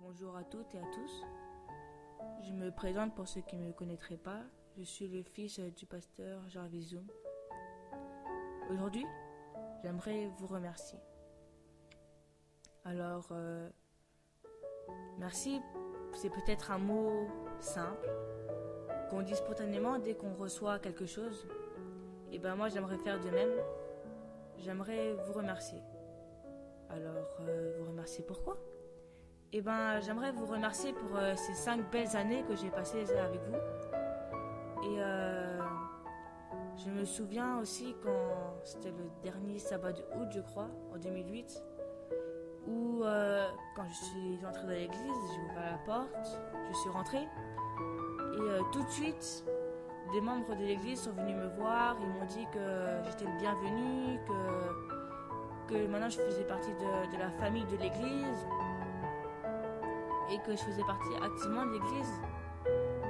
Bonjour à toutes et à tous. Je me présente pour ceux qui ne me connaîtraient pas. Je suis le fils du pasteur Jarvis Zoom. Aujourd'hui, j'aimerais vous remercier. Alors, merci, c'est peut-être un mot simple qu'on dit spontanément dès qu'on reçoit quelque chose. Et ben moi, j'aimerais faire de même. J'aimerais vous remercier. Alors, vous remercier pourquoi ? Eh ben, j'aimerais vous remercier pour ces 5 belles années que j'ai passées avec vous. Et je me souviens aussi quand c'était le dernier sabbat de août, je crois, en 2008, où quand je suis entrée dans l'église, j'ai ouvert la porte, je suis rentrée. Et tout de suite, des membres de l'église sont venus me voir, ils m'ont dit que j'étais le bienvenu, que maintenant je faisais partie de la famille de l'église et que je faisais partie activement de l'église.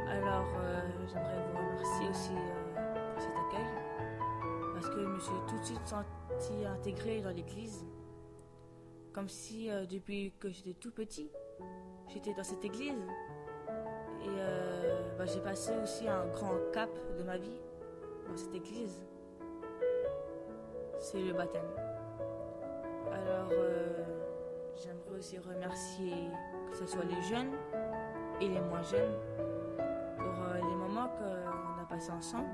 Alors j'aimerais vous remercier aussi pour cet accueil, parce que je me suis tout de suite sentie intégrée dans l'église, comme si depuis que j'étais tout petit, j'étais dans cette église. Et j'ai passé aussi un grand cap de ma vie dans cette église. C'est le baptême. Alors j'aimerais aussi remercier que ce soit les jeunes et les moins jeunes pour les moments qu'on a passés ensemble.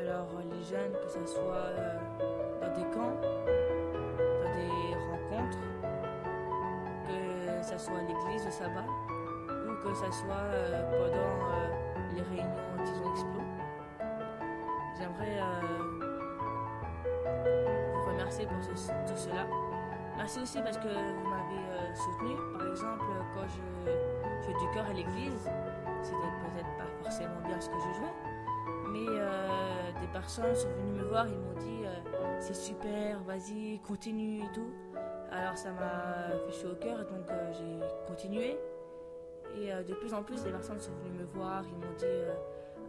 Alors les jeunes, que ce soit dans des camps, dans des rencontres, que ce soit à l'église au sabbat, ou que ce soit pendant les réunions disons explos. J'aimerais vous remercier pour tout cela. Merci aussi parce que vous m'avez soutenu. Par exemple, quand je jouais du chœur à l'église, c'était peut-être pas forcément bien ce que je jouais, mais des personnes sont venues me voir, ils m'ont dit c'est super, vas-y, continue et tout. Alors ça m'a fait chaud au cœur, donc j'ai continué. Et de plus en plus, des personnes sont venues me voir, ils m'ont dit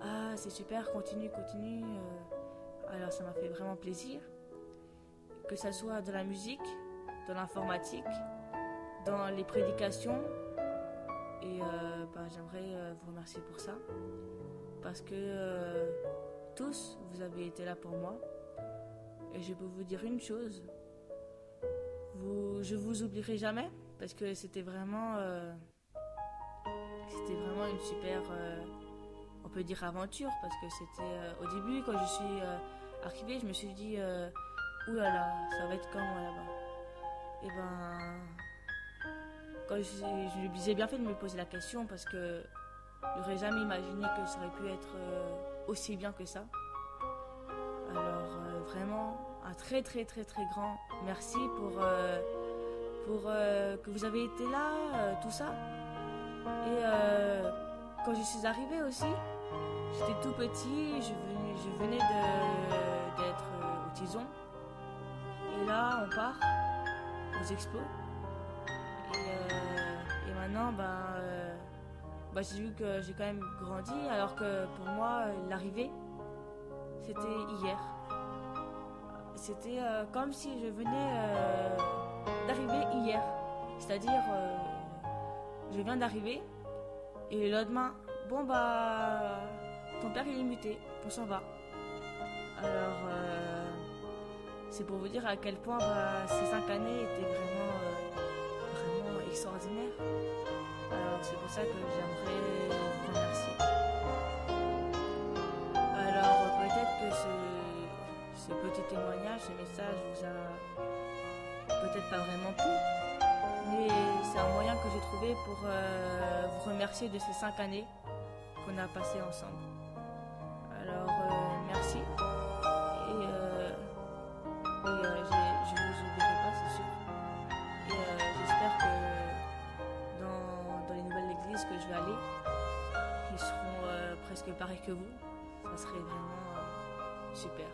ah c'est super, continue. Alors ça m'a fait vraiment plaisir. Que ça soit de la musique, dans l'informatique, dans les prédications. Et j'aimerais vous remercier pour ça. Parce que tous, vous avez été là pour moi. Et je peux vous dire une chose. Je vous oublierai jamais. Parce que c'était vraiment une super, on peut dire aventure. Parce que c'était au début, quand je suis arrivée, je me suis dit ouh là là, ça va être comment là-bas. Et quand j'ai bien fait de me poser la question, parce que j'aurais jamais imaginé que ça aurait pu être aussi bien que ça. Alors vraiment un très très très très grand merci pour que vous avez été là, tout ça. Et quand je suis arrivée aussi, j'étais tout petit, je venais d'être au Tison. Et là on part aux expos. Et maintenant, j'ai vu que j'ai quand même grandi, alors que pour moi, l'arrivée, c'était hier. C'était comme si je venais d'arriver hier. C'est-à-dire, je viens d'arriver, et le lendemain, ton père il est muté, on s'en va. Alors, c'est pour vous dire à quel point ces 5 années étaient vraiment extraordinaires. Alors c'est pour ça que j'aimerais vous remercier. Alors peut-être que ce petit témoignage, ce message vous a peut-être pas vraiment plu, mais c'est un moyen que j'ai trouvé pour vous remercier de ces 5 années qu'on a passées ensemble. Alors merci. Je ne vous oublierai pas, c'est sûr. Et j'espère que dans les nouvelles églises que je vais aller, ils seront presque pareils que vous. Ça serait vraiment super.